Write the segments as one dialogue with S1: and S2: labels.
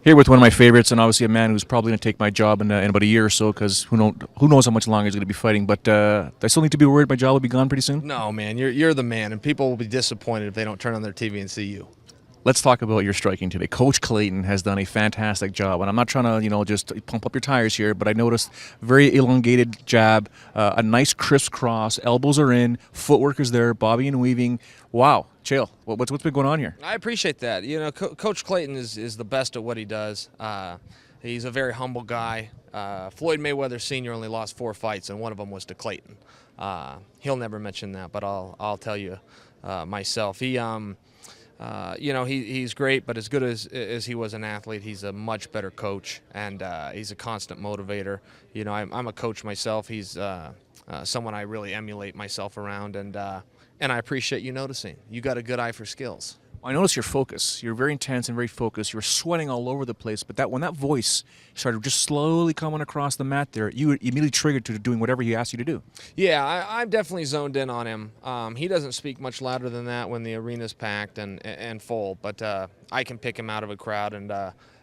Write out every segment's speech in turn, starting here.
S1: Here with one of my favorites, and obviously a man who's probably going to take my job in about a year or so, because who knows how much longer he's going to be fighting. But I still need to be worried my job will be gone pretty soon.
S2: No, man, you're the man, and people will be disappointed if they don't turn on their TV and see you.
S1: Let's talk about your striking today. Coach Clayton has done a fantastic job, and I'm not trying to, just pump up your tires here, but I noticed very elongated jab, a nice crisp cross, elbows are in, footwork is there, bobbing and weaving. Wow, Chael, what's been going on here?
S2: I appreciate that. Coach Clayton is the best at what he does. He's a very humble guy. Floyd Mayweather Sr. only lost 4 fights, and one of them was to Clayton. He'll never mention that, but I'll tell you myself. He's great, but as good as he was an athlete, he's a much better coach, and he's a constant motivator. I'm a coach myself. He's someone I really emulate myself around, and I appreciate you noticing. You got a good eye for skills.
S1: I noticed your focus. You're very intense and very focused. You were sweating all over the place, but when that voice started just slowly coming across the mat there, you were immediately triggered to doing whatever he asked you to do.
S2: Yeah, I'm definitely zoned in on him. He doesn't speak much louder than that when the arena's packed and full, but I can pick him out of a crowd, and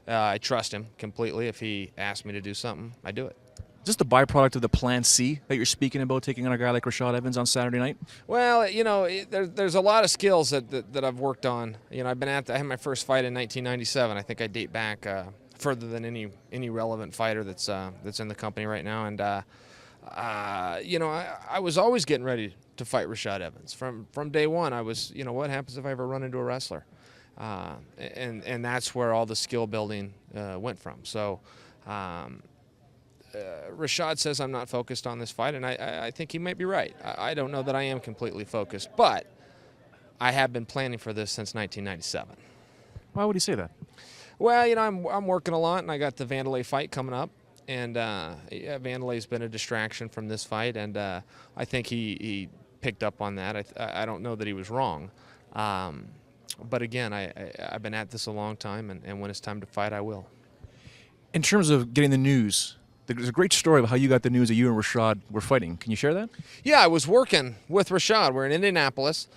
S2: I trust him completely. If he asks me to do something, I do it.
S1: Is this the byproduct of the Plan C that you're speaking about, taking on a guy like Rashad Evans on Saturday night?
S2: Well, there's a lot of skills that I've worked on. I had my first fight in 1997. I think I date back further than any relevant fighter that's in the company right now. And I was always getting ready to fight Rashad Evans from day one. I was, what happens if I ever run into a wrestler? And that's where all the skill building went from. So. Rashad says I'm not focused on this fight, and I think he might be right. I don't know that I am completely focused, but I have been planning for this since 1997.
S1: Why would he say that?
S2: Well, I'm working a lot, and I got the Vanderlei fight coming up, and Vanderlei's been a distraction from this fight, and I think he picked up on that. I don't know that he was wrong, but again, I've been at this a long time, and when it's time to fight, I will.
S1: In terms of getting the news, there's a great story about how you got the news that you and Rashad were fighting. Can you share that?
S2: Yeah, I was working with Rashad. We're in Indianapolis.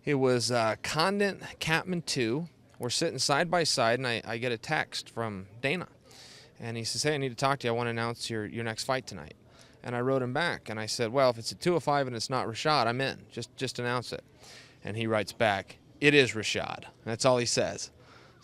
S2: It was Condon Catman 2. We're sitting side by side, and I get a text from Dana. And he says, hey, I need to talk to you. I want to announce your next fight tonight. And I wrote him back, and I said, well, if it's a 205 and it's not Rashad, I'm in. Just announce it. And he writes back, it is Rashad. That's all he says.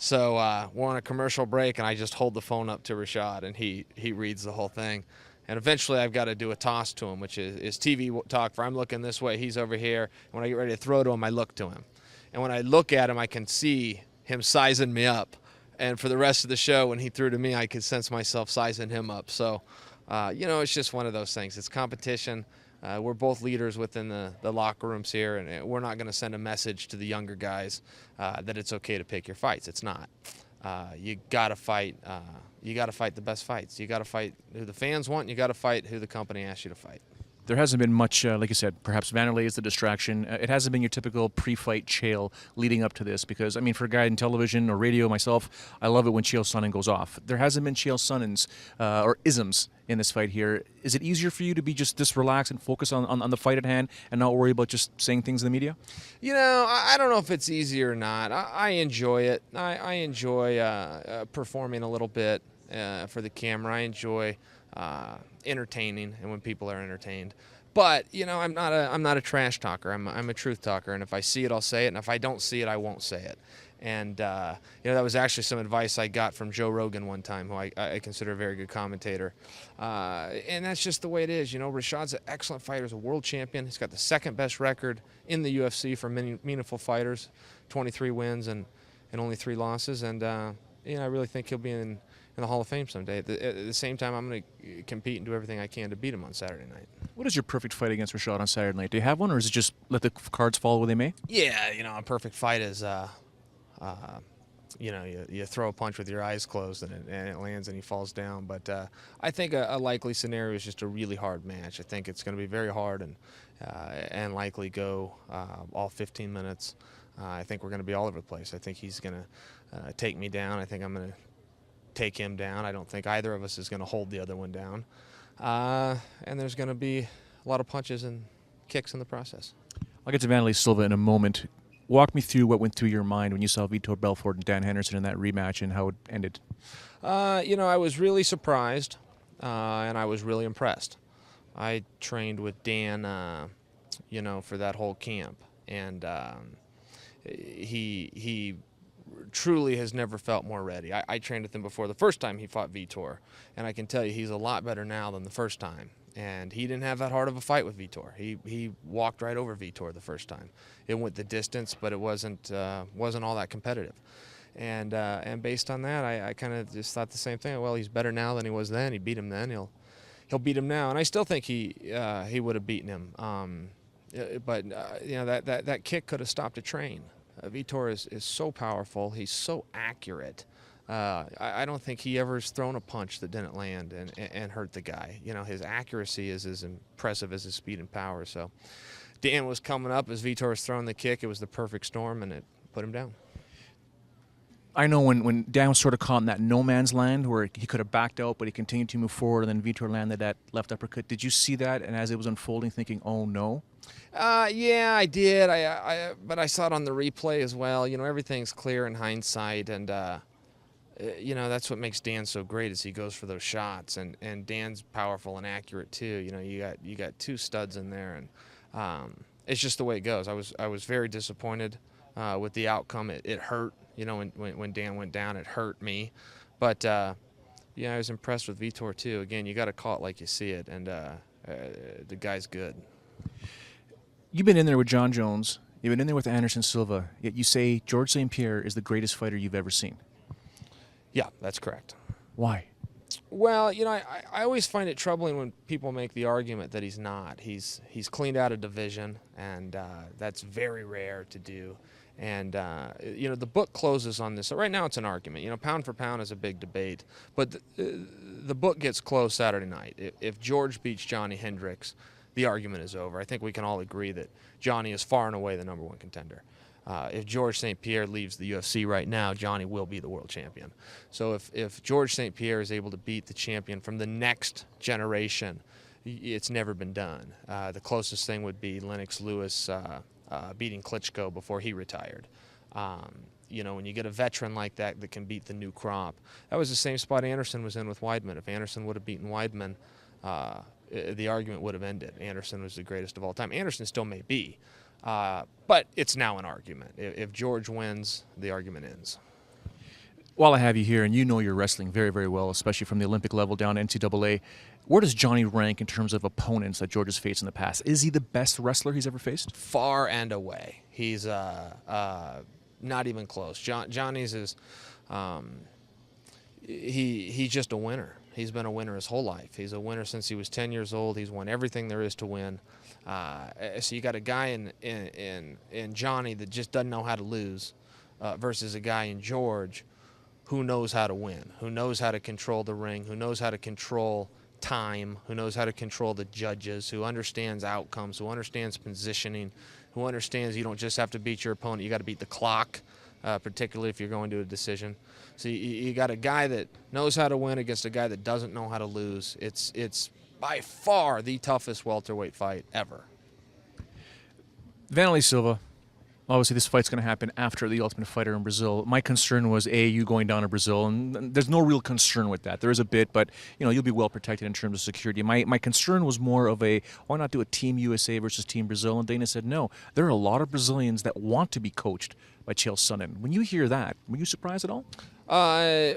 S2: So we're on a commercial break, and I just hold the phone up to Rashad, and he reads the whole thing. And eventually I've got to do a toss to him, which is TV talk for I'm looking this way, he's over here. And when I get ready to throw to him, I look to him. And when I look at him, I can see him sizing me up. And for the rest of the show, when he threw to me, I could sense myself sizing him up. So, it's just one of those things. It's competition. We're both leaders within the locker rooms here, and we're not going to send a message to the younger guys that it's okay to pick your fights. It's not. You got to fight. You got to fight the best fights. You got to fight who the fans want. And you got to fight who the company asks you to fight.
S1: There hasn't been much, like you said, perhaps Vanderlei is the distraction. It hasn't been your typical pre-fight Chael leading up to this because, for a guy in television or radio, myself, I love it when Chael Sonnen goes off. There hasn't been Chael Sonnen's or isms in this fight here. Is it easier for you to be just this relaxed and focus on the fight at hand and not worry about just saying things in the media?
S2: I don't know if it's easy or not. I enjoy it. I enjoy performing a little bit for the camera. I enjoy entertaining and when people are entertained, but I'm not a trash talker. I'm a truth talker, and if I see it, I'll say it, and if I don't see it, I won't say it. And that was actually some advice I got from Joe Rogan one time, who I consider a very good commentator, and that's just the way it is. Rashad's an excellent fighter. He's a world champion. He's got the second best record in the UFC for many meaningful fighters, 23 wins and only 3 losses, and I really think he'll be in the Hall of Fame someday. At the same time, I'm going to compete and do everything I can to beat him on Saturday night.
S1: What is your perfect fight against Rashad on Saturday night? Do you have one, or is it just let the cards fall where they may?
S2: Yeah, a perfect fight is, you throw a punch with your eyes closed and it lands and he falls down. But I think a likely scenario is just a really hard match. I think it's going to be very hard and likely go all 15 minutes. I think we're going to be all over the place. I think he's going to take me down. I think I'm going to take him down. I don't think either of us is going to hold the other one down. And there's going to be a lot of punches and kicks in the process.
S1: I'll get to Vanderlei Silva in a moment. Walk me through what went through your mind when you saw Vitor Belfort and Dan Henderson in that rematch and how it ended.
S2: I was really surprised, and I was really impressed. I trained with Dan, for that whole camp, and he truly has never felt more ready. I trained with him before the first time he fought Vitor, and I can tell you he's a lot better now than the first time. And he didn't have that hard of a fight with Vitor. He walked right over Vitor the first time. It went the distance, but it wasn't all that competitive. And based on that, I kind of just thought the same thing. Well, he's better now than he was then. He beat him then. He'll beat him now, and I still think he would have beaten him. That kick could have stopped a train. Vitor is so powerful. He's so accurate. I don't think he ever has thrown a punch that didn't land and hurt the guy. His accuracy is as impressive as his speed and power. So Dan was coming up as Vitor was throwing the kick. It was the perfect storm, and it put him down.
S1: I know when Dan was sort of caught in that no man's land where he could have backed out, but he continued to move forward, and then Vitor landed that left uppercut. Did you see that? And as it was unfolding, thinking, "Oh no."
S2: Yeah, I did. But I saw it on the replay as well. Everything's clear in hindsight, and that's what makes Dan so great is he goes for those shots, and Dan's powerful and accurate too. You got two studs in there, and it's just the way it goes. I was very disappointed with the outcome. It hurt. When Dan went down, it hurt me, but I was impressed with Vitor too. Again, you got to call it like you see it, and the guy's good.
S1: You've been in there with John Jones. You've been in there with Anderson Silva. Yet you say George St. Pierre is the greatest fighter you've ever seen.
S2: Yeah, that's correct.
S1: Why?
S2: Well, I always find it troubling when people make the argument that he's not. He's cleaned out a division, and that's very rare to do. And, the book closes on this. So right now it's an argument. Pound for pound is a big debate. But the book gets closed Saturday night. If George beats Johnny Hendricks, the argument is over. I think we can all agree that Johnny is far and away the number one contender. If George St. Pierre leaves the UFC right now, Johnny will be the world champion. So if George St. Pierre is able to beat the champion from the next generation, it's never been done. The closest thing would be Lennox Lewis beating Klitschko before he retired. When you get a veteran like that can beat the new crop. That was the same spot Anderson was in with Weidman. If Anderson would have beaten Weidman, the argument would have ended. Anderson was the greatest of all time. Anderson still may be, but it's now an argument. If George wins, the argument ends.
S1: While I have you here, and you know your wrestling very, very well, especially from the Olympic level down to NCAA, where does Johnny rank in terms of opponents that George has faced in the past? Is he the best wrestler he's ever faced?
S2: Far and away. He's not even close. Johnny's is he's just a winner. He's been a winner his whole life. He's a winner since he was 10 years old. He's won everything there is to win. So you got a guy in Johnny that just doesn't know how to lose versus a guy in George who knows how to win, who knows how to control the ring, who knows how to control time, who knows how to control the judges, who understands outcomes, who understands positioning, who understands you don't just have to beat your opponent, you got to beat the clock, particularly if you're going to a decision. So you got a guy that knows how to win against a guy that doesn't know how to lose. It's by far the toughest welterweight fight ever.
S1: Vanderlei Silva. Obviously, this fight's going to happen after the Ultimate Fighter in Brazil. My concern was, you going down to Brazil, and there's no real concern with that. There is a bit, but you'll be well protected in terms of security. My concern was more of why not do a Team USA versus Team Brazil? And Dana said, no, there are a lot of Brazilians that want to be coached by Chael Sonnen. When you hear that, were you surprised at all?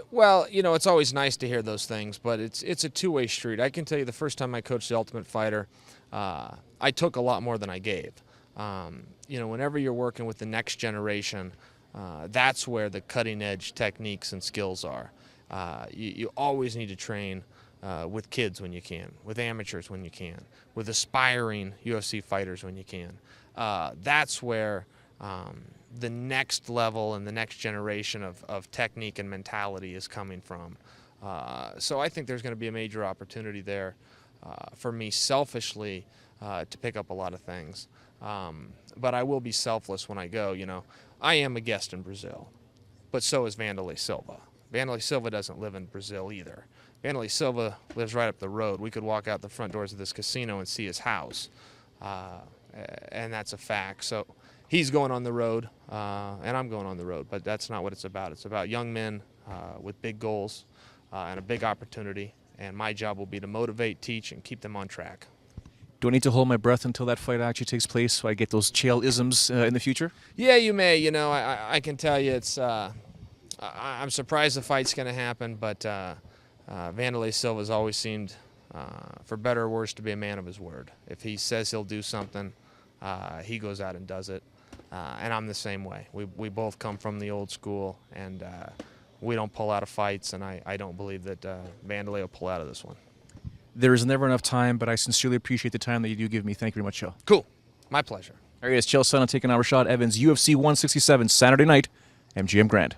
S2: Well, it's always nice to hear those things, but it's a two-way street. I can tell you the first time I coached the Ultimate Fighter, I took a lot more than I gave. Whenever you're working with the next generation, that's where the cutting-edge techniques and skills are. You always need to train with kids when you can, with amateurs when you can, with aspiring UFC fighters when you can. That's where the next level and the next generation of technique and mentality is coming from. So I think there's going to be a major opportunity there for me selfishly to pick up a lot of things. But I will be selfless when I go. I am a guest in Brazil, but so is Vanderlei Silva. Vanderlei Silva doesn't live in Brazil either. Vanderlei Silva lives right up the road. We could walk out the front doors of this casino and see his house, and that's a fact. So he's going on the road, and I'm going on the road. But that's not what it's about. It's about young men with big goals and a big opportunity. And my job will be to motivate, teach, and keep them on track.
S1: Do I need to hold my breath until that fight actually takes place so I get those Chael isms in the future?
S2: Yeah, you may. You know, I can tell you it's. I'm surprised the fight's going to happen, but Vanderlei Silva's always seemed, for better or worse, to be a man of his word. If he says he'll do something, he goes out and does it. And I'm the same way. We both come from the old school, and we don't pull out of fights, and I don't believe that Vanderlei will pull out of this one.
S1: There is never enough time, but I sincerely appreciate the time that you do give me. Thank you very much, Chael.
S2: Cool. My pleasure.
S1: There he is, Chael Sonnen taking on Rashad Evans, UFC 167, Saturday night, MGM Grand.